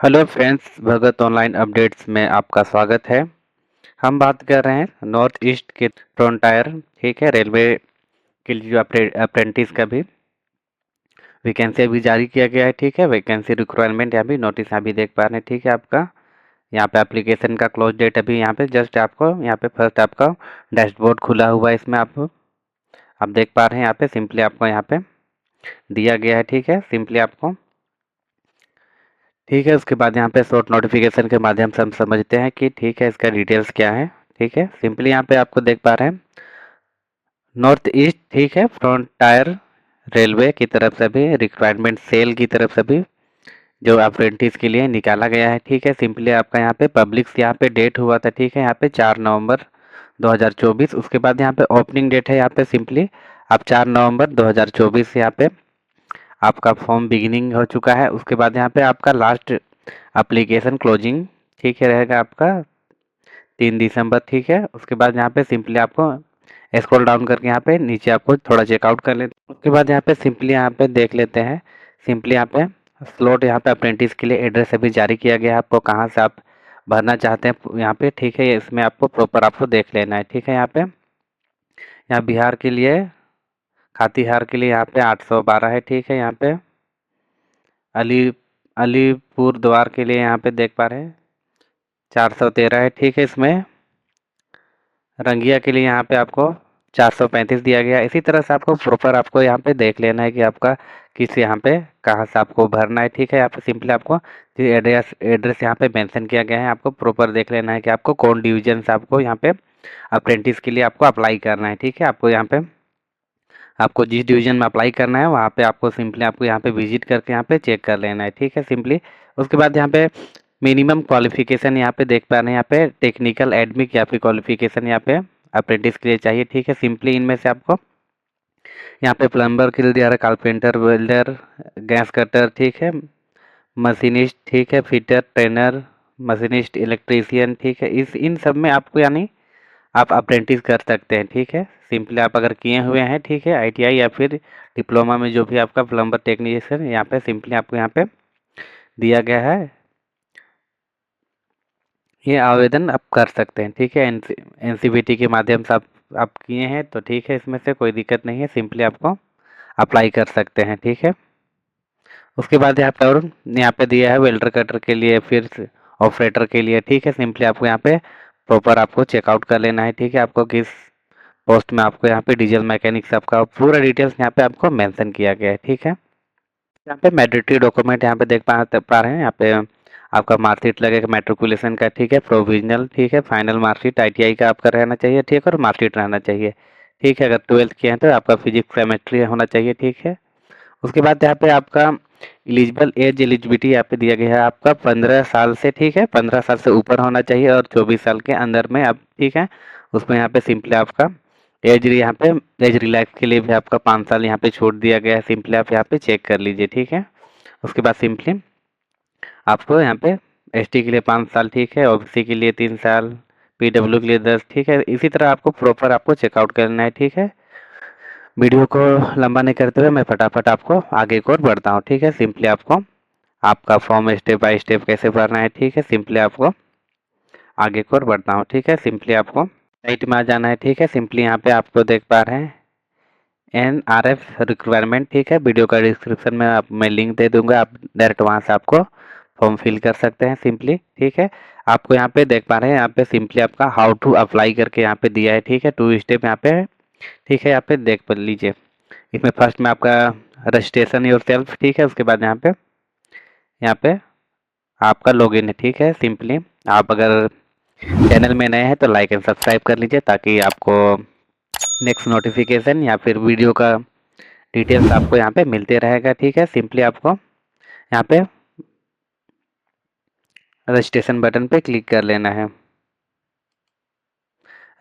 Hello friends, भगत online updates में आपका स्वागत है। हम बात कर रहे हैं नॉर्थ ईस्ट के फ्रंटायर, ठीक है, रेलवे के लिए जो अप्रेंटिस का भी वैकेंसी अभी जारी किया गया है, ठीक है। वैकेंसी रिक्वायरमेंट यहाँ भी नोटिस यहाँ भी देख पा रहे हैं, ठीक है। आपका यहाँ पे एप्लीकेशन का क्लोज डेट अभी यहाँ पे जस्ट आपको यहाँ पे फर्स्ट आपका डैशबोर्ड खुला हुआ है, इसमें आप देख पा रहे हैं। यहाँ पे सिंपली आपको यहाँ पे दिया गया है, ठीक है। सिंपली आपको ठीक है, उसके बाद यहाँ पे शॉर्ट नोटिफिकेशन के माध्यम से हम समझते हैं कि ठीक है इसका डिटेल्स क्या है, ठीक है। सिंपली यहाँ पे आपको देख पा रहे हैं नॉर्थ ईस्ट, ठीक है, फ्रंट टायर रेलवे की तरफ से भी रिक्वायरमेंट सेल की तरफ से भी जो अप्रेंटिस के लिए निकाला गया है, ठीक है। सिंपली आपका यहाँ पे पब्लिक्स यहाँ पे डेट हुआ था, ठीक है, यहाँ पे 4 नवंबर 2024। उसके बाद यहाँ पे ओपनिंग डेट है, यहाँ पे सिंपली आप 4 नवंबर 2024 से यहाँ पे आपका फॉर्म बिगिनिंग हो चुका है। उसके बाद यहाँ पे आपका लास्ट एप्लीकेशन क्लोजिंग, ठीक है, रहेगा आपका 3 दिसंबर, ठीक है। उसके बाद यहाँ पे सिंपली आपको स्क्रॉल डाउन करके यहाँ पे नीचे आपको थोड़ा चेकआउट कर लेते हैं। उसके बाद यहाँ पे सिंपली यहाँ पे देख लेते हैं। सिंपली यहाँ पे स्लॉट यहाँ पे अप्रेंटिस के लिए एड्रेस अभी जारी किया गया है, आपको कहाँ से आप भरना चाहते हैं यहाँ पे, ठीक है। इसमें आपको प्रॉपर आपको देख लेना है, ठीक है। यहाँ बिहार के लिए खातिहार के लिए यहाँ पे 812 है, ठीक है। यहाँ पे अली अलीपुर द्वार के लिए यहाँ पे देख पा रहे हैं 413 है, ठीक है। इसमें रंगिया के लिए यहाँ पे आपको 435 दिया गया है। इसी तरह से आपको प्रॉपर आपको यहाँ पे देख लेना है कि आपका किस यहाँ पे कहाँ से आपको भरना है, ठीक है। यहाँ पे सिंपली आपको जो एड्रेस एड्रेस यहाँ पे मेंशन किया गया है, आपको प्रॉपर देख लेना है कि आपको कौन डिवीजन से आपको यहाँ पे अप्रेंटिस के लिए आपको अप्लाई करना है, ठीक है। आपको जिस डिवीजन में अप्लाई करना है वहाँ पे आपको सिंपली आपको यहाँ पे विजिट करके यहाँ पे चेक कर लेना है, ठीक है। सिंपली उसके बाद यहाँ पे मिनिमम क्वालिफिकेशन यहाँ पे देख पा रहे हैं, यहाँ पे टेक्निकल एडमिक या फिर क्वालिफिकेशन यहाँ पे अप्रेंटिस के लिए चाहिए, ठीक है। सिंपली इनमें से आपको यहाँ पे प्लम्बर के लिए दिया रहा है, कारपेंटर, वेल्डर, गैस कटर, ठीक है, मशीनिस्ट, ठीक है, फिटर, ट्रेनर, मशीनिस्ट, इलेक्ट्रीशियन, ठीक है। इस इन सब में आपको यानी आप अप्रेंटिस कर सकते हैं, ठीक है। सिंपली आप अगर किए हुए हैं, ठीक है, आईटीआई या फिर डिप्लोमा में जो भी आपका प्लम्बर टेक्नीशियन, यहाँ पे सिंपली आपको यहाँ पे दिया गया है, ये आवेदन आप कर सकते हैं, ठीक है। एनसीबीटी के माध्यम से आप किए हैं तो ठीक है, इसमें से कोई दिक्कत नहीं है। सिंपली आपको अप्लाई कर सकते हैं, ठीक है। उसके बाद यहाँ पे और यहाँ पे दिया है वेल्डर कटर के लिए, फिर ऑपरेटर के लिए, ठीक है। सिंपली आपको यहाँ पे प्रॉपर आपको चेकआउट कर लेना है, ठीक है। आपको किस पोस्ट में आपको यहाँ पे डीजल मैकेनिक्स आपका पूरा डिटेल्स यहाँ पे आपको मेंशन किया गया है, ठीक है। यहाँ पे मैंडेटरी डॉक्यूमेंट यहाँ पे देख पा रहे हैं, यहाँ पे आपका मार्कशीट लगेगा मैट्रिकुलेशन का, ठीक है, प्रोविजनल, ठीक है, फाइनल मार्कशीट आईटीआई का आपका रहना चाहिए, ठीक है, और मार्कशीट रहना चाहिए, ठीक है। अगर 12th किए हैं तो आपका फिजिक्स केमिस्ट्री होना चाहिए, ठीक है। उसके बाद यहाँ पे आपका एलिजिबिलिटी यहाँ पे दिया गया है आपका 15 साल से, ठीक है, 15 साल से ऊपर होना चाहिए और 24 साल के अंदर में आप, ठीक है। उसमें यहाँ पे सिंपली आपका यहाँ पे एज रिलैक्स के लिए भी आपका 5 साल यहाँ पे छूट दिया गया है। सिंपली आप यहाँ पे चेक कर लीजिए, ठीक है। उसके बाद सिंपली आपको यहाँ पे एसटी के लिए 5 साल, ठीक है, ओबीसी के लिए 3 साल, पीडब्ल्यू के लिए 10, ठीक है। इसी तरह आपको प्रॉपर आपको चेकआउट करना है, ठीक है। वीडियो को लंबा नहीं करते हुए मैं फटाफट आपको आगे की ओर बढ़ता हूँ, ठीक है। सिंपली आपको आपका फॉर्म स्टेप बाय स्टेप कैसे भरना है, ठीक है। सिंपली आपको आगे की ओर बढ़ता हूँ, ठीक है। सिंपली आपको साइट में आ जाना है, ठीक है। सिंपली यहाँ पे आपको देख पा रहे हैं एनआरएफ रिक्वायरमेंट, ठीक है। वीडियो का डिस्क्रिप्शन में मैं लिंक दे दूंगा, आप डायरेक्ट वहाँ से आपको फॉर्म फिल कर सकते हैं सिंपली, ठीक है। आपको यहाँ पे देख पा रहे हैं, यहाँ पे सिंपली आपका हाउ टू अप्लाई करके यहाँ पे दिया है, ठीक है। 2 स्टेप यहाँ पे है, ठीक है। यहाँ पे देख पर लीजिए, इसमें फर्स्ट में आपका रजिस्ट्रेशन योर सेल्फ, ठीक है। उसके बाद यहाँ पे आपका लॉगिन है, ठीक है। सिंपली आप अगर चैनल में नए हैं तो लाइक एंड सब्सक्राइब कर लीजिए ताकि आपको नेक्स्ट नोटिफिकेशन या फिर वीडियो का डिटेल्स आपको यहाँ पे मिलते रहेगा, ठीक है। सिंपली आपको यहाँ पे रजिस्ट्रेशन बटन पे क्लिक कर लेना है।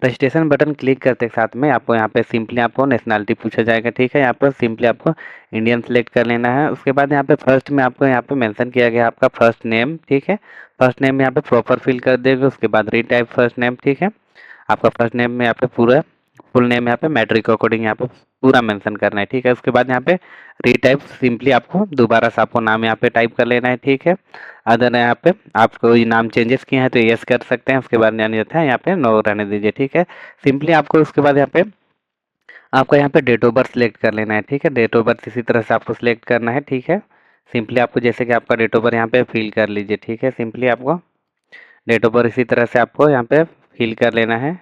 रजिस्ट्रेशन बटन क्लिक करते के साथ में आपको यहाँ पे सिंपली आपको नेशनलिटी पूछा जाएगा, ठीक है। यहाँ पर सिंपली आपको इंडियन सेलेक्ट कर लेना है। उसके बाद यहाँ पे फर्स्ट में आपको यहाँ पे मेंशन किया गया आपका फर्स्ट नेम, ठीक है। फर्स्ट नेम यहाँ पे प्रॉपर फिल कर देगा। उसके बाद रीटाइप फर्स्ट नेम, ठीक है। आपका फर्स्ट नेम में यहाँ पे पूरा फुल नेम यहाँ पे मैट्रिक अकॉर्डिंग यहाँ पे पूरा मेंशन करना है, ठीक है। उसके बाद यहाँ पे रीटाइप, सिंपली आपको दोबारा से आपको नाम यहाँ पे टाइप कर लेना है, ठीक है। अदर यहाँ पे आपको ये नाम चेंजेस किए हैं तो यस कर सकते हैं, उसके बाद यानी होता है यहाँ पे नो रहने दीजिए, ठीक है। सिंपली आपको उसके बाद यहाँ पे आपका यहाँ पे डेट ऑफ बर्थ सिलेक्ट कर लेना है, ठीक है। डेट ऑफ बर्थ इसी तरह से आपको सिलेक्ट करना है, ठीक है। सिंपली आपको जैसे कि आपका डेट ऑफ बर्थ यहाँ पे फिल कर लीजिए, ठीक है। सिंपली आपको डेट ऑफ बर्थ इसी तरह से आपको यहाँ पे फिल कर लेना है।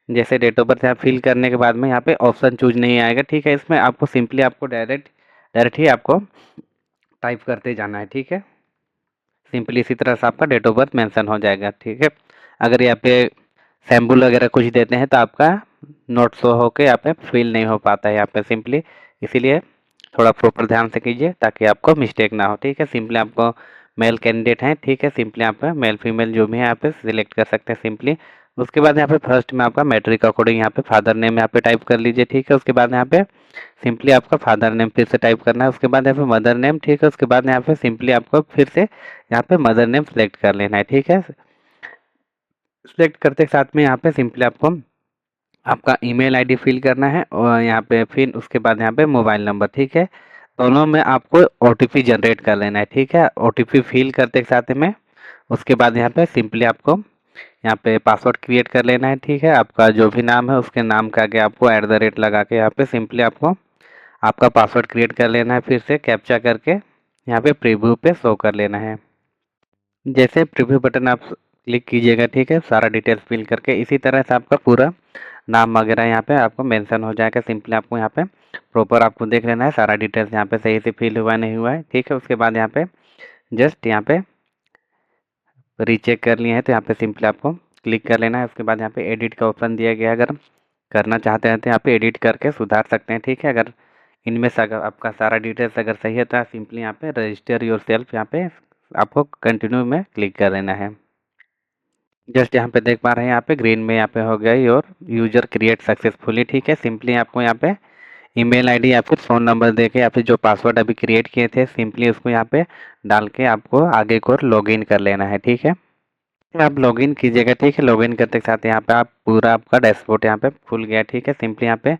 जैसे डेट ऑफ बर्थ यहाँ फिल करने के बाद में यहाँ पे ऑप्शन चूज नहीं आएगा, ठीक है। इसमें आपको सिंपली आपको डायरेक्ट ही आपको टाइप करते जाना है, ठीक है। सिंपली इसी तरह से आपका डेट ऑफ बर्थ मेंशन हो जाएगा, ठीक है। अगर यहाँ पे सैम्पल वगैरह कुछ देते हैं तो आपका नोट शो होके यहाँ पे फिल नहीं हो पाता है यहाँ पे, सिंपली इसीलिए थोड़ा प्रॉपर ध्यान से कीजिए ताकि आपको मिस्टेक ना हो, ठीक है। सिंपली आपको मेल कैंडिडेट हैं, ठीक है। सिंपली आप मेल फीमेल जो भी है यहाँ पे सिलेक्ट कर सकते हैं सिंपली। उसके बाद यहाँ पे फर्स्ट में आपका मैट्रिक अकॉर्डिंग यहाँ पे फादर नेम यहाँ पे टाइप कर लीजिए, ठीक है। उसके बाद यहाँ पे सिंपली आपका फादर नेम फिर से टाइप करना है। उसके बाद यहाँ पे मदर नेम, ठीक है। उसके बाद यहाँ पे सिंपली आपको फिर से यहाँ पे मदर नेम सेलेक्ट कर लेना है, ठीक है। सेलेक्ट करते के साथ में यहाँ पे सिंपली आपको आपका ईमेल आईडी फिल करना है और यहाँ पे फिर उसके बाद यहाँ पे मोबाइल नंबर, ठीक है। दोनों में आपको ओटीपी जनरेट कर लेना है, ठीक है। ओटीपी फिल करते के साथ में उसके बाद यहाँ पे सिंपली आपको यहाँ पे पासवर्ड क्रिएट कर लेना है, ठीक है। आपका जो भी नाम है उसके नाम का आगे आपको @ लगा के यहाँ पे सिंपली आपको आपका पासवर्ड क्रिएट कर लेना है। फिर से कैप्चा करके यहाँ पे प्रीव्यू पे शो कर लेना है। जैसे प्रीव्यू बटन आप क्लिक कीजिएगा, ठीक है, सारा डिटेल्स फिल करके इसी तरह से आपका पूरा नाम वगैरह यहाँ पे आपको मेंशन हो जाएगा। सिंपली आपको यहाँ पे प्रॉपर आपको देख लेना है सारा डिटेल्स यहाँ पे सही से फिल हुआ नहीं हुआ है, ठीक है। उसके बाद यहाँ पे जस्ट यहाँ पे रीचेक कर लिए हैं तो यहाँ पे सिंपली आपको क्लिक कर लेना है। उसके बाद यहाँ पे एडिट का ऑप्शन दिया गया है, अगर करना चाहते हैं तो यहाँ पे एडिट करके सुधार सकते हैं, ठीक है। अगर इनमें से अगर आपका सारा डिटेल्स अगर सही है तो सिंपली यहाँ पे रजिस्टर योर सेल्फ यहाँ पे आपको कंटिन्यू में क्लिक कर लेना है। जस्ट यहाँ पे देख पा रहे हैं यहाँ पे ग्रीन में यहाँ पे हो गया योर यूजर क्रिएट सक्सेसफुली, ठीक है। सिंपली आपको यहाँ पे ईमेल आईडी या फिर फ़ोन नंबर दे के या फिर जो पासवर्ड अभी क्रिएट किए थे सिंपली उसको यहाँ पे डाल के आपको आगे को लॉगिन कर लेना है, ठीक है। आप लॉगिन कीजिएगा, ठीक है। लॉगिन करते के साथ यहाँ पे आप पूरा आपका डैशबोर्ड यहाँ पे खुल गया, ठीक है। सिंपली यहाँ पे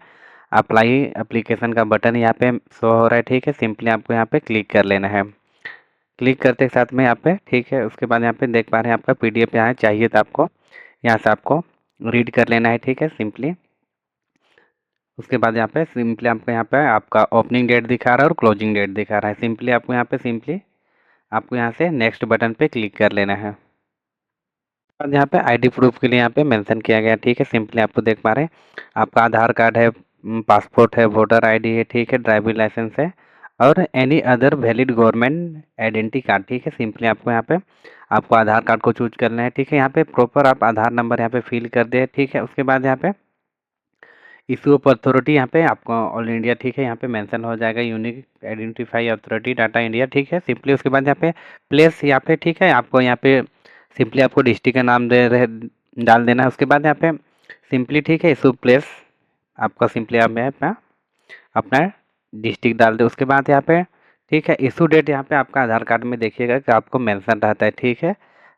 अप्लाई एप्लीकेशन का बटन यहाँ पे शो हो रहा है, ठीक है। सिंपली आपको यहाँ पे क्लिक कर लेना है। क्लिक करते के साथ में यहाँ पे, ठीक है। उसके बाद यहाँ पे देख पा रहे हैं आपका पीडीएफ यहाँ चाहिए तो आपको यहाँ से आपको रीड कर लेना है, ठीक है। सिंपली उसके बाद यहाँ पे सिंपली आपको यहाँ पे आपका ओपनिंग डेट दिखा रहा है और क्लोजिंग डेट दिखा रहा है। सिंपली आपको यहाँ पे सिंपली आपको यहाँ से नेक्स्ट बटन पे क्लिक कर लेना है। और यहाँ पे आईडी प्रूफ के लिए यहाँ पे मेंशन किया गया, ठीक है। सिंपली आपको देख पा रहे हैं आपका आधार कार्ड है, पासपोर्ट है, वोटर आईडी है, ठीक है, ड्राइविंग लाइसेंस है और any other valid government identity card, ठीक है। सिंपली आपको यहाँ पे आपको आधार कार्ड को चूज करना है, ठीक है। यहाँ पे प्रॉपर आप आधार नंबर यहाँ पे फिल कर दे, ठीक है। उसके बाद यहाँ पे इशू ऑफ अथॉरिटी यहाँ पे आपको ऑल इंडिया, ठीक है, यहाँ पे मेंशन हो जाएगा unique identify authority data India, ठीक है। सिंपली उसके बाद यहाँ पे प्लेस यहाँ पे, ठीक है, आपको यहाँ पे सिंपली आपको डिस्ट्रिक्ट का नाम दे रहे डाल देना है। उसके बाद यहाँ पे सिंपली, ठीक है, इशू प्लेस आपका सिंपली आप यहाँ पे अपना डिस्ट्रिक्ट डाल दे। उसके बाद यहाँ पे, ठीक है, इशू डेट यहाँ पे आपका आधार कार्ड में देखिएगा कि आपको मेंशन रहता है, ठीक है।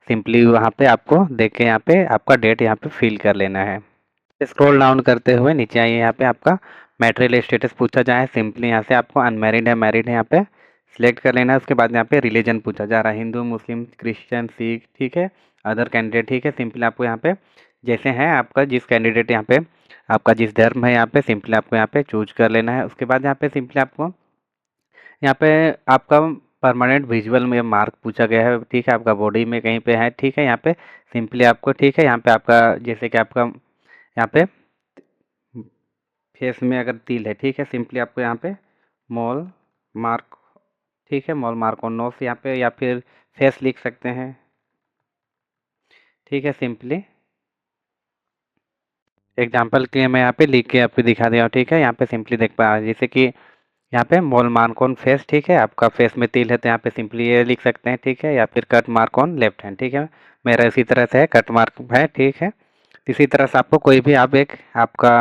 सिंपली वहाँ पे आपको देख के यहाँ पे आपका डेट यहाँ पे फिल कर लेना है। स्क्रॉल डाउन करते हुए नीचे आइए, यहाँ पे आपका मैरिटल स्टेटस पूछा जाए। सिंपली यहाँ से आपको अनमैरिड है मैरिड है यहाँ पे सिलेक्ट कर लेना है। उसके बाद यहाँ पे रिलीजन पूछा जा रहा है, हिंदू, मुस्लिम, क्रिश्चियन, सिख, ठीक है, अदर कैंडिडेट, ठीक है। सिंपली आपको यहाँ पे जैसे हैं आपका जिस कैंडिडेट यहाँ पे आपका जिस धर्म है यहाँ पे सिंपली आपको यहाँ पे चूज कर लेना है। उसके बाद यहाँ पे सिंपली आपको यहाँ पे आपका परमानेंट विजुअल में मार्क पूछा गया है, ठीक है, आपका बॉडी में कहीं पे है, ठीक है। यहाँ पे सिंपली आपको, ठीक है, यहाँ पे आपका जैसे कि आपका यहाँ पे फेस में अगर तिल है, ठीक है, सिंपली आपको यहाँ पे मॉल मार्क, ठीक है, मॉल मार्क ऑन नोस यहाँ पे या फिर फेस लिख सकते हैं, ठीक है। सिंपली एग्जाम्पल के लिए मैं यहाँ पे लिख के आपको दिखा दिया हूँ, ठीक है। यहाँ पे सिंपली देख पा जैसे कि यहाँ पे मॉल मार्क ऑन फेस, ठीक है, आपका फेस में तिल है तो यहाँ पे सिंपली ये लिख सकते हैं, ठीक है, या फिर cut mark on left hand, ठीक है। मेरा इसी तरह से है, कट मार्क है, ठीक है। इसी तरह से आपको कोई भी आप एक आपका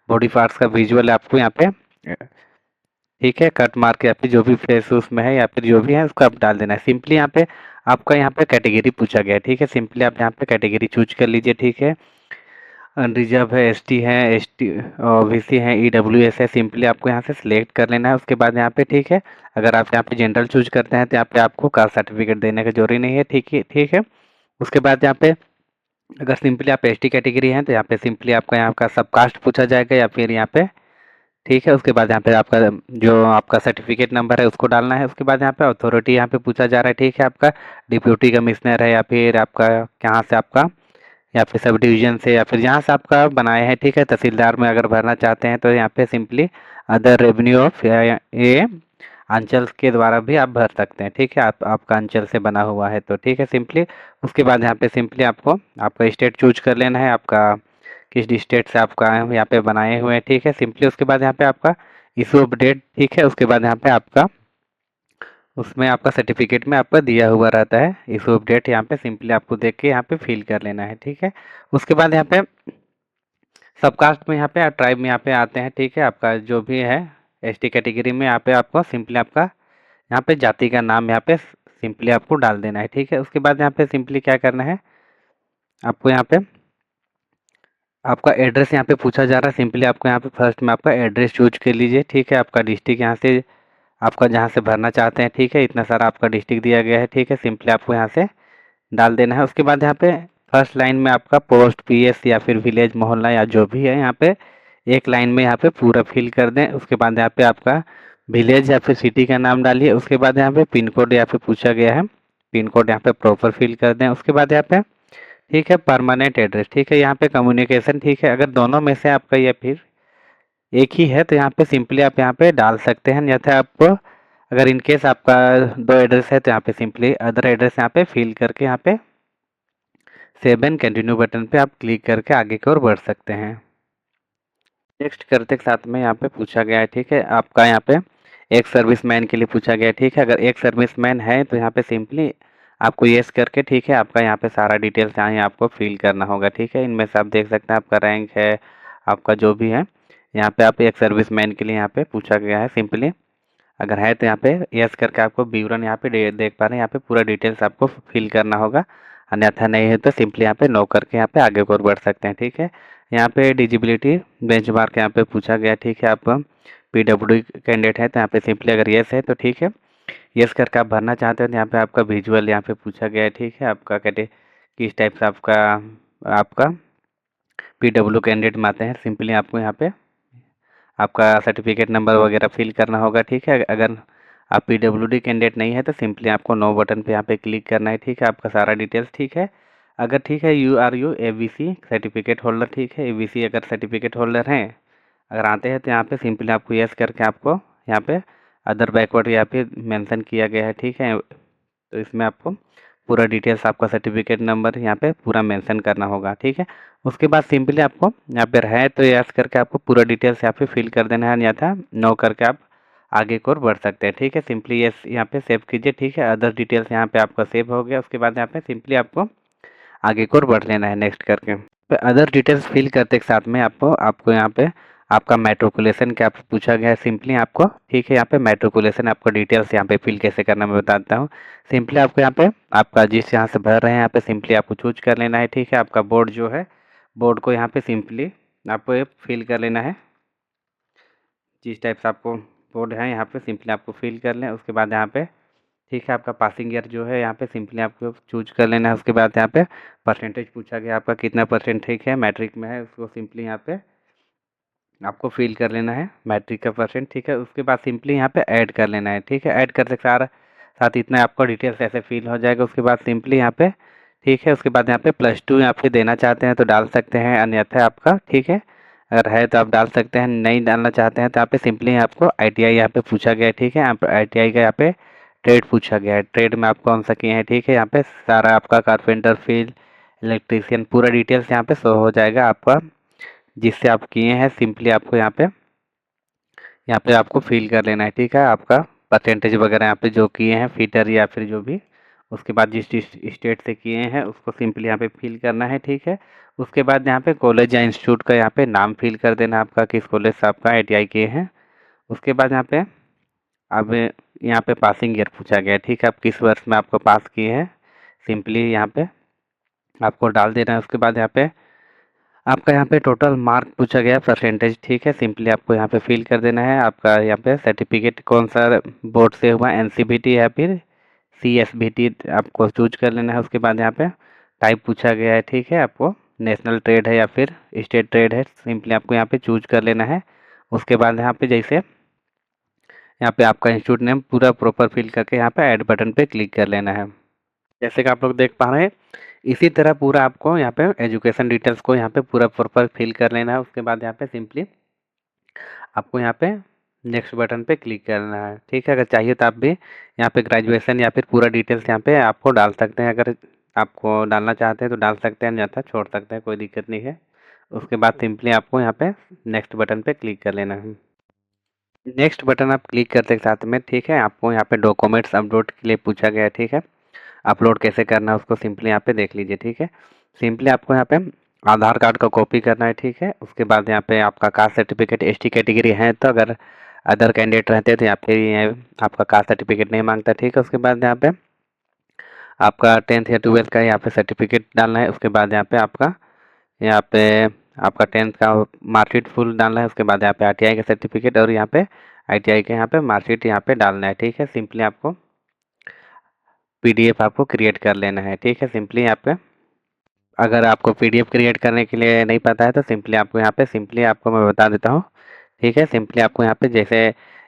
बॉडी पार्ट्स का विजुअल आपको यहाँ पे, ठीक है, कट मार्क या फिर जो भी फेस उसमें है या फिर जो भी है उसको आप डाल देना है। सिंपली यहाँ पे आपका यहाँ पे कैटेगरी पूछा गया है, ठीक है। सिंपली आप यहाँ पे कैटेगरी चूज कर लीजिए, ठीक है। रिजर्व है, एसटी है, एसटी ओबीसी है, ईडब्ल्यूएस है, सिंपली आपको यहाँ से सिलेक्ट कर लेना है। उसके बाद यहाँ पे ठीक है, अगर आप यहाँ पे जनरल चूज करते हैं तो यहाँ पे आपको कास्ट सर्टिफिकेट देने का जरूरी नहीं है, ठीक है। उसके बाद यहाँ पे अगर सिंपली आप एसटी कैटेगरी हैं तो यहाँ पे सिंपली आपका यहाँ का सब कास्ट पूछा जाएगा या फिर यहाँ पे, ठीक है। उसके बाद यहाँ पे आपका जो आपका सर्टिफिकेट नंबर है उसको डालना है। उसके बाद यहाँ पे अथॉरिटी यहाँ पे पूछा जा रहा है, ठीक है। आपका डिप्यूटी कमिश्नर है या फिर आपका कहाँ से आपका, या फिर सब डिवीजन से या फिर जहाँ से आपका बनाए हैं, ठीक है। तहसीलदार में अगर भरना चाहते हैं तो यहाँ पे सिंपली अदर रेवेन्यू ऑफ ये अंचल के द्वारा भी आप भर सकते हैं, ठीक है। आपका अंचल से बना हुआ है तो ठीक है सिंपली। उसके बाद यहाँ पे सिंपली आपको आपका स्टेट चूज कर लेना है, आपका किस स्टेट से आपका यहाँ पे बनाए हुए हैं, ठीक है सिंपली। उसके बाद यहाँ पे आपका इशू ऑफ डेट, ठीक है। उसके बाद यहाँ पे आपका उसमें आपका सर्टिफिकेट में आपका दिया हुआ रहता है इशू ऑफ डेट, यहाँ पे सिंपली आपको देख के यहाँ पे फिल कर लेना है, ठीक है। उसके बाद यहाँ पे सबकास्ट में यहाँ पे ट्राइब में यहाँ पे आते हैं, ठीक है। आपका जो भी है एसटी कैटेगरी में यहाँ पे आपको सिंपली आपका यहाँ पे जाति का नाम यहाँ पे सिंपली आपको डाल देना है, ठीक है। उसके बाद यहाँ पे सिंपली क्या करना है, आपको यहाँ पे आपका एड्रेस यहाँ पे पूछा जा रहा है। सिंपली आपको यहाँ पे फर्स्ट में आपका एड्रेस चूज कर लीजिए, ठीक है। आपका डिस्ट्रिक्ट यहाँ से आपका जहाँ से भरना चाहते हैं, ठीक है। इतना सारा आपका डिस्ट्रिक्ट दिया गया है, ठीक है। सिंपली आपको यहाँ से डाल देना है। उसके बाद यहाँ पे फर्स्ट लाइन में आपका पोस्ट, पीएस या फिर विलेज, मोहल्ला या जो भी है यहाँ पे एक लाइन में यहाँ पे पूरा फिल कर दें। उसके बाद यहाँ पे आपका विलेज या फिर सिटी का नाम डालिए। उसके बाद यहाँ पे पिन कोड यहाँ पे पूछा गया है, पिन कोड यहाँ पे प्रॉपर फिल कर दें। उसके बाद यहाँ पे ठीक है परमानेंट एड्रेस, ठीक है। यहाँ पे कम्युनिकेशन, ठीक है। अगर दोनों में से आपका या फिर एक ही है तो यहाँ पे सिंपली आप यहाँ पे डाल सकते हैं, या तो आप अगर इनकेस आपका दो एड्रेस है तो यहाँ पे सिंपली अदर एड्रेस यहाँ पे फिल करके यहाँ पे सेव एंड कंटिन्यू बटन पे आप क्लिक करके आगे की ओर बढ़ सकते हैं। नेक्स्ट करते के साथ में यहाँ पे पूछा गया है, ठीक है। आपका यहाँ पे एक सर्विसमैन के लिए पूछा गया है, ठीक है। अगर एक सर्विसमैन है तो यहाँ पे सिंपली आपको येस करके, ठीक है, आपका यहाँ पे सारा डिटेल्स यहाँ आपको फिल करना होगा, ठीक है। इनमें से आप देख सकते हैं आपका रैंक है, आपका जो भी है यहाँ पे आप एक सर्विसमैन के लिए यहाँ पे पूछा गया है। सिंपली अगर है तो यहाँ पे यस करके आपको विवरण यहाँ पे देख पा रहे हैं, यहाँ पे पूरा डिटेल्स आपको फिल करना होगा। अन्यथा नहीं है तो सिंपली यहाँ पे नो करके यहाँ पे आगे को और बढ़ सकते हैं, ठीक है। यहाँ पे डिजिबिलिटी बेंचमार्क यहाँ पे पूछा गया, ठीक है। आप पीडब्ल्यू कैंडिडेट है तो यहाँ पे सिंपली अगर यस है तो ठीक है, यस करके आप भरना चाहते हो तो यहाँ पे आपका विजुअल यहाँ पे पूछा गया है, ठीक है। आपका कैटे किस टाइप से आपका आपका पीडब्ल्यू कैंडिडेट में आते हैं, सिंपली आपको यहाँ पे आपका सर्टिफिकेट नंबर वगैरह फिल करना होगा, ठीक है। अगर आप पीडब्ल्यूडी कैंडिडेट नहीं है तो सिंपली आपको नो बटन पे यहाँ पे क्लिक करना है, ठीक है। आपका सारा डिटेल्स ठीक है। अगर ठीक है यू एबीसी सर्टिफिकेट होल्डर, ठीक है। एबीसी अगर सर्टिफिकेट होल्डर हैं अगर आते हैं तो यहाँ पे सिंपली आपको यस करके आपको यहाँ पे अदर बैकवर्ड यहाँ पे मेंशन किया गया है, ठीक है। तो इसमें आपको पूरा डिटेल्स आपका सर्टिफिकेट नंबर यहाँ पे पूरा मेंशन करना होगा, ठीक है। उसके बाद सिंपली आपको यहाँ पे है तो यस करके आपको पूरा डिटेल्स यहाँ पे फिल कर देना है, या था नो करके आप आगे की ओर बढ़ सकते हैं, ठीक है। सिंपली यस यहाँ पे सेव कीजिए, ठीक है। अदर डिटेल्स यहाँ पे आपका सेव हो गया। उसके बाद यहाँ पे सिंपली आपको आगे की ओर बढ़ लेना है नेक्स्ट करके। अदर डिटेल्स फिल करते के साथ में आपको आपको यहाँ पे आपका मैट्रिकुलेशन क्या पूछा गया है, सिंपली आपको ठीक है यहाँ पे मैट्रिकुलेशन आपको डिटेल्स यहाँ पे फिल कैसे करना मैं बताता हूँ। सिंपली आपको यहाँ पे आपका जिस यहाँ से भर रहे हैं यहाँ पे सिंपली आपको चूज कर लेना है, ठीक है। आपका बोर्ड जो है बोर्ड को यहाँ पे सिंपली आपको ये फिल कर लेना है, जिस टाइप से आपको बोर्ड है यहाँ पे सिंपली आपको फिल कर लें। उसके बाद यहाँ पे ठीक है आपका पासिंग ईयर जो है यहाँ पे सिंपली आपको चूज कर लेना है। उसके बाद यहाँ पे परसेंटेज पूछा गया आपका कितना परसेंट ठीक है मैट्रिक में है, उसको सिंपली यहाँ पे आपको फिल कर लेना है मैट्रिक का परसेंट, ठीक है। उसके बाद सिंपली यहाँ पे ऐड कर लेना है, ठीक है। ऐड करते सारा साथ इतना आपका डिटेल्स ऐसे फिल हो जाएगा। उसके बाद सिंपली यहाँ पे ठीक है उसके बाद यहाँ पे +2 यहाँ पे देना चाहते हैं तो डाल सकते हैं, अन्यथा आपका ठीक है अगर है तो आप डाल सकते हैं, नहीं डालना चाहते हैं तो यहाँ पे सिंपली आपको ITI यहाँ पे पूछा गया है, ठीक है। ITI का यहाँ पे ट्रेड पूछा गया है, ट्रेड में आप कौन सा किए हैं, ठीक है। यहाँ पे सारा आपका कारपेंटर फील्ड इलेक्ट्रीशियन पूरा डिटेल्स यहाँ पे शो हो जाएगा आपका जिससे आप किए हैं। सिंपली आपको यहाँ पे आपको फिल कर लेना है, ठीक है। आपका परसेंटेज वगैरह यहाँ पे जो किए हैं फीटर या फिर जो भी, उसके बाद जिस स्टेट से किए हैं उसको सिंपली यहाँ पे फिल करना है, ठीक है। उसके बाद यहाँ पे कॉलेज या इंस्टीट्यूट का यहाँ पे नाम फिल कर देना आपका किस कॉलेज से आपका ITI किए हैं। उसके बाद यहाँ पे अब यहाँ पे पासिंग ईयर पूछा गया है, ठीक है, आप किस वर्ष में आपको पास किए हैं, सिंपली यहाँ पे आपको डाल देना है। उसके बाद यहाँ पे आपका यहाँ पे टोटल मार्क पूछा गया है, परसेंटेज, ठीक है, सिंपली आपको यहाँ पे फिल कर देना है। आपका यहाँ पे सर्टिफिकेट कौन सा बोर्ड से हुआ, एनसीबीटी या फिर सीएसबीटी, आपको चूज कर लेना है। उसके बाद यहाँ पे टाइप पूछा गया है, ठीक है, आपको नेशनल ट्रेड है या फिर स्टेट ट्रेड है, सिंपली आपको यहाँ पे चूज कर लेना है। उसके बाद यहाँ पे जैसे यहाँ पे आपका इंस्टीट्यूट नेम पूरा प्रॉपर फिल करके यहाँ पे ऐड बटन पे क्लिक कर लेना है। जैसे कि आप लोग देख पा रहे हैं, इसी तरह पूरा आपको यहाँ पे एजुकेशन डिटेल्स को यहाँ पे पूरा प्रॉपर फिल कर लेना है। उसके बाद यहाँ पे सिंपली आपको यहाँ पे नेक्स्ट बटन पे क्लिक करना है, ठीक है। अगर चाहिए तो आप भी यहाँ पे ग्रेजुएशन या फिर पूरा डिटेल्स यहाँ पे आपको डाल सकते हैं, अगर आपको डालना चाहते हैं तो डाल सकते हैं, नहीं आता छोड़ सकते हैं, कोई दिक्कत नहीं है। उसके बाद सिंपली आपको यहाँ पे नेक्स्ट बटन पे क्लिक कर लेना है। नेक्स्ट बटन आप क्लिक करते के साथ में, ठीक है, आपको यहाँ पे डॉक्यूमेंट्स अपलोड के लिए पूछा गया है, ठीक है। अपलोड कैसे करना है उसको सिंपली यहाँ पे देख लीजिए, ठीक है। सिंपली आपको यहाँ पे आधार कार्ड का कॉपी करना है, ठीक है। उसके बाद यहाँ पे आपका कास्ट सर्टिफिकेट, एसटी कैटेगरी है तो अगर अदर कैंडिडेट रहते हैं तो यहाँ पे ये आपका कास्ट सर्टिफिकेट नहीं मांगता, ठीक है। उसके बाद यहाँ पे आपका 10th या 12th का यहाँ पे सर्टिफिकेट डालना है। उसके बाद यहाँ पे आपका 10th का मार्कशीट फुल डालना है। उसके बाद यहाँ पे आईटीआई का सर्टिफिकेट और यहाँ पे आईटीआई के यहाँ पे मार्कशीट यहाँ पे डालना है, ठीक है। सिंपली आपको पीडीएफ आपको क्रिएट कर लेना है, ठीक है। सिंपली यहाँ पे अगर आपको पीडीएफ क्रिएट करने के लिए नहीं पता है तो सिंपली आपको यहाँ पे सिंपली आपको मैं बता देता हूँ, ठीक है। सिंपली आपको यहाँ पे जैसे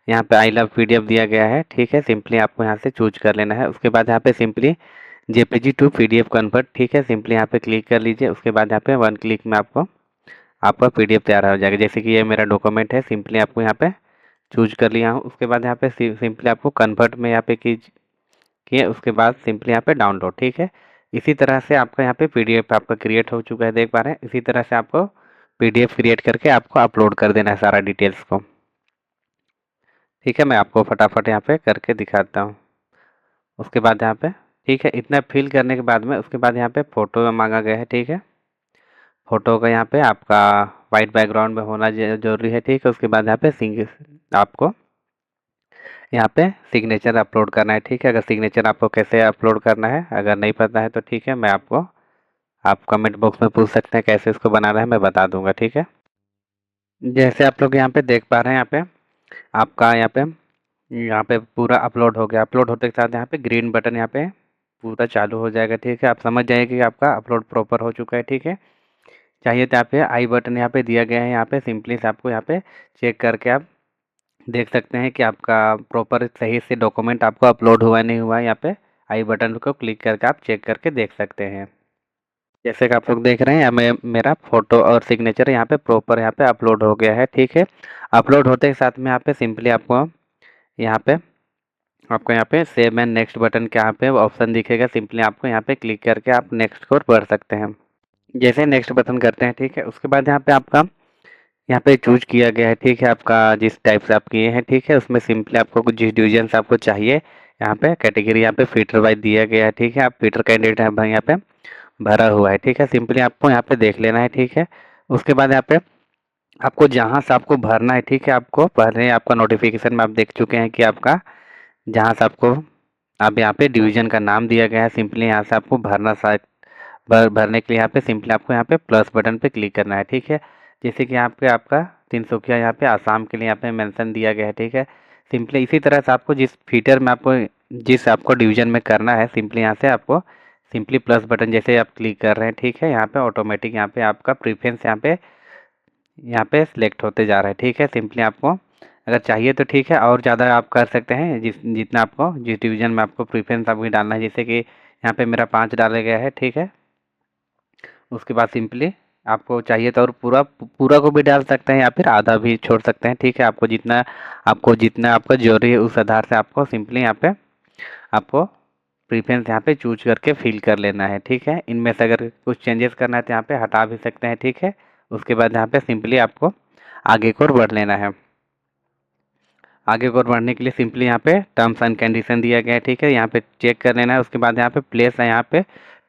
यहाँ पे आई लव पीडीएफ दिया गया है, ठीक है, सिंपली आपको यहाँ से चूज कर लेना है। उसके बाद यहाँ पे simply JPG to PDF convert, ठीक है, सिंपली यहाँ पे क्लिक कर लीजिए। उसके बाद यहाँ पे 1 क्लिक में आपको आपका पीडीएफ तैयार हो जाएगा। जैसे कि ये मेरा डॉक्यूमेंट है, सिंपली आपको यहाँ पे चूज कर लिया हूँ। उसके बाद यहाँ पे सिंपली आपको कन्वर्ट में यहाँ पे किए, उसके बाद सिंपली यहाँ पे डाउनलोड, ठीक है। इसी तरह से आपका यहाँ पे पीडीएफ आपका क्रिएट हो चुका है, देख पा रहे हैं। इसी तरह से आपको पीडीएफ क्रिएट करके आपको अपलोड कर देना है सारा डिटेल्स को, ठीक है। मैं आपको फटाफट यहाँ पे करके दिखाता हूँ। उसके बाद यहाँ पे, ठीक है, इतना फिल करने के बाद में उसके बाद यहाँ पे फ़ोटो मांगा गया है, ठीक है। फ़ोटो का यहाँ पे आपका वाइट बैकग्राउंड में होना जरूरी है, ठीक है। उसके बाद यहाँ पे आपको यहाँ पे सिग्नेचर अपलोड करना है, ठीक है। अगर सिग्नेचर आपको कैसे अपलोड करना है अगर नहीं पता है तो ठीक है, आप कमेंट बॉक्स में पूछ सकते हैं कैसे इसको बनाना है, मैं बता दूंगा, ठीक है। जैसे आप लोग यहाँ पे देख पा रहे हैं, यहाँ पे आपका यहाँ पे पूरा अपलोड हो गया। अपलोड होते के साथ यहाँ पे ग्रीन बटन यहाँ पे पूरा चालू हो जाएगा, ठीक है। आप समझ जाइए कि आपका अपलोड प्रॉपर हो चुका है, ठीक है। चाहिए तो यहाँ पे आई बटन यहाँ पे दिया गया है, यहाँ पे सिंपली से आपको यहाँ पे चेक करके आप देख सकते हैं कि आपका प्रॉपर सही से डॉक्यूमेंट आपको अपलोड हुआ नहीं हुआ है। यहाँ पे आई बटन को क्लिक करके आप चेक करके देख सकते हैं। जैसे कि आप लोग देख रहे हैं मेरा फोटो और सिग्नेचर यहाँ पे प्रॉपर यहाँ पे अपलोड हो गया है, ठीक है। अपलोड होते के साथ में यहाँ पे सिंपली यहाँ पे आपको यहाँ पे सेव एंड नेक्स्ट बटन के यहाँ पे ऑप्शन दिखेगा, सिंपली आपको यहाँ पे क्लिक करके आप नेक्स्ट को बढ़ सकते हैं। जैसे नेक्स्ट बटन करते हैं, ठीक है, उसके बाद यहाँ पे आपका यहाँ पे चूज किया गया है, ठीक है, आपका जिस टाइप से आप किए हैं, ठीक है। उसमें सिंपली आपको जिस डिवीजन से आपको चाहिए यहाँ पे कैटेगरी यहाँ पे फिल्टर वाइज दिया गया है, ठीक है। आप फिल्टर कैंडिडेट यहाँ पे भरा हुआ है, ठीक है। सिंपली आपको यहाँ पे देख लेना है, ठीक है। उसके बाद यहाँ पे आपको जहाँ से आपको भरना है, ठीक है, आपको पहले आपका नोटिफिकेशन में आप देख चुके हैं कि आपका जहाँ से आपको आप यहाँ पे डिवीजन का नाम दिया गया है, सिंपली यहाँ से आपको भरने के लिए यहाँ पे सिंपली आपको यहाँ पे प्लस बटन पे क्लिक करना है, ठीक है। जैसे कि यहाँ पे आपका तिनसुकिया यहाँ पे आसाम के लिए यहाँ पे मेंशन दिया गया है, ठीक है। सिंपली इसी तरह से आपको जिस आपको डिवीजन में करना है, सिंपली यहाँ से आपको सिंपली प्लस बटन जैसे आप क्लिक कर रहे हैं, ठीक है, यहाँ पे ऑटोमेटिक यहाँ पे आपका प्रीफरेंस यहाँ पे सिलेक्ट होते जा रहा है, ठीक है। सिंपली आपको अगर चाहिए तो ठीक है और ज़्यादा आप कर सकते हैं, जितना आपको जिस डिवीज़न में आपको प्रीफरेंस आपको डालना है। जैसे कि यहाँ पे मेरा 5 डाला गया है, ठीक है। उसके बाद सिंपली आपको चाहिए तो और पूरा पूरा को भी डाल सकते हैं या फिर आधा भी छोड़ सकते हैं, ठीक है। आपको जितना आपका जरूरी है उस आधार से आपको सिंपली यहाँ पे आपको प्रीफरेंस यहाँ पे चूज करके फिल कर लेना है, ठीक है। इनमें से अगर कुछ चेंजेस करना है तो यहाँ पे हटा भी सकते हैं, ठीक है। उसके बाद यहाँ पे सिंपली आपको आगे की ओर बढ़ लेना है। आगे की ओर बढ़ने के लिए सिंपली यहाँ पे टर्म्स एंड कंडीशन दिया गया है, ठीक है, यहाँ पे चेक कर लेना है। उसके बाद यहाँ पे प्लेस है, यहाँ पे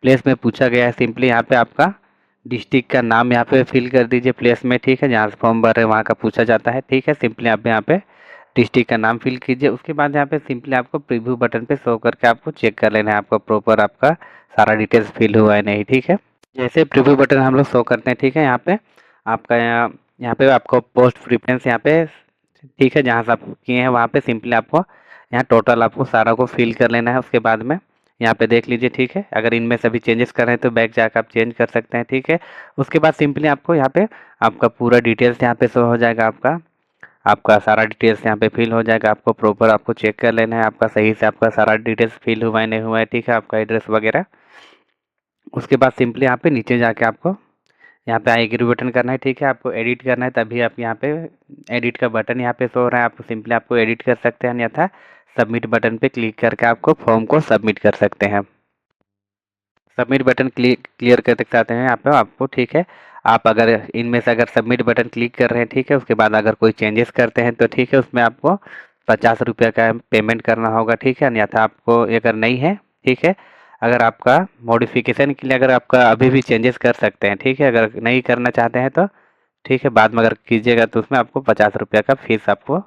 प्लेस में पूछा गया है, सिंपली यहाँ पे आपका डिस्ट्रिक्ट का नाम यहाँ पे फिल कर दीजिए प्लेस में, ठीक है। जहाँ से फॉर्म भर रहे हैं वहाँ का पूछा जाता है, ठीक है। सिंपली आप यहाँ पे डिस्ट्रिक्ट का नाम फिल कीजिए। उसके बाद यहाँ पे सिंपली आपको प्रीव्यू बटन पे शो करके आपको चेक कर लेना है आपका प्रॉपर आपका सारा डिटेल्स फिल हुआ है नहीं, ठीक है। जैसे प्रीव्यू बटन हम लोग शो करते हैं, ठीक है, यहाँ पे आपका यहाँ पे आपको पोस्ट प्रेफरेंस यहाँ पे, ठीक है, जहाँ से आप किए हैं वहाँ पे सिंपली आपको यहाँ टोटल आपको सारा को फिल कर लेना है। उसके बाद में यहाँ पे देख लीजिए, ठीक है, अगर इनमें सभी चेंजेस कर रहे हैं तो बैक जाकर आप चेंज कर सकते हैं, ठीक है। उसके बाद सिंपली आपको यहाँ पे आपका पूरा डिटेल्स यहाँ पे शो हो जाएगा, आपका आपका सारा डिटेल्स यहाँ पे फिल हो जाएगा। आपको प्रॉपर आपको चेक कर लेना है आपका सही से आपका सारा डिटेल्स फिल हुआ है नहीं हुआ है, ठीक है, आपका एड्रेस वगैरह। उसके बाद सिंपली यहाँ पे नीचे जाके आपको यहाँ पे आई एग्री बटन करना है, ठीक है, आपको एडिट करना है, तभी आप यहाँ पे एडिट का बटन यहाँ पे शो हो रहा है, आप सिंपली आपको एडिट कर सकते हैं, अन्यथा सबमिट बटन पे क्लिक करके आपको फॉर्म को सबमिट कर सकते हैं। सबमिट बटन क्लियर करते चाहते हैं यहाँ पे आपको, ठीक है, आप अगर इनमें से अगर सबमिट बटन क्लिक कर रहे हैं, ठीक है, उसके बाद अगर कोई चेंजेस करते हैं तो ठीक है, उसमें आपको 50 रुपये का पेमेंट करना होगा, ठीक है, अन्यथा आपको अगर नहीं है, ठीक है, अगर आपका मॉडिफिकेशन के लिए अगर आपका अभी भी चेंजेस कर सकते हैं, ठीक है, अगर नहीं करना चाहते हैं तो ठीक है, बाद में अगर कीजिएगा तो उसमें आपको 50 रुपये का फीस आपको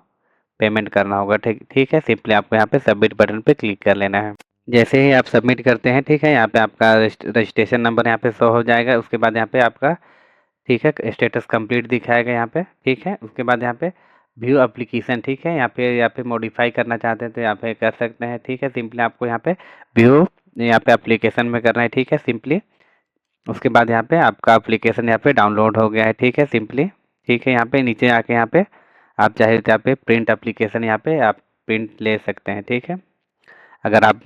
पेमेंट करना होगा, ठीक ठीक है। सिंपली आपको यहाँ पे सबमिट बटन पे क्लिक कर लेना है। जैसे ही आप सबमिट करते हैं, ठीक है, यहाँ पे आपका रजिस्ट्रेशन नंबर यहाँ पे शो हो जाएगा। उसके बाद यहाँ पे आपका, ठीक है, स्टेटस कंप्लीट दिखाएगा यहाँ पे, ठीक है। उसके बाद यहाँ पे व्यू एप्लीकेशन, ठीक है, यहाँ पे मॉडिफाई करना चाहते हैं तो यहाँ पे कर सकते हैं, ठीक है। सिंपली आपको यहाँ पे व्यू यहाँ पे एप्लीकेशन में करना है, ठीक है, सिंपली। उसके बाद यहाँ पे आपका एप्लीकेशन यहाँ पे डाउनलोड हो गया है, ठीक है, सिंपली, ठीक है। यहाँ पे नीचे आके यहाँ पे आप चाहे तो यहाँ पे प्रिंट एप्लीकेशन यहाँ पे आप प्रिंट ले सकते हैं, ठीक है। अगर आप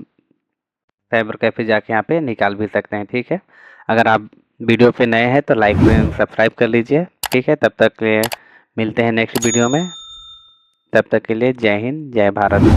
साइबर कैफे जाके यहाँ पे निकाल भी सकते हैं, ठीक है। अगर आप वीडियो पे नए हैं तो लाइक सब्सक्राइब कर लीजिए, ठीक है। तब तक के लिए मिलते हैं नेक्स्ट वीडियो में, तब तक के लिए जय हिंद जय भारत।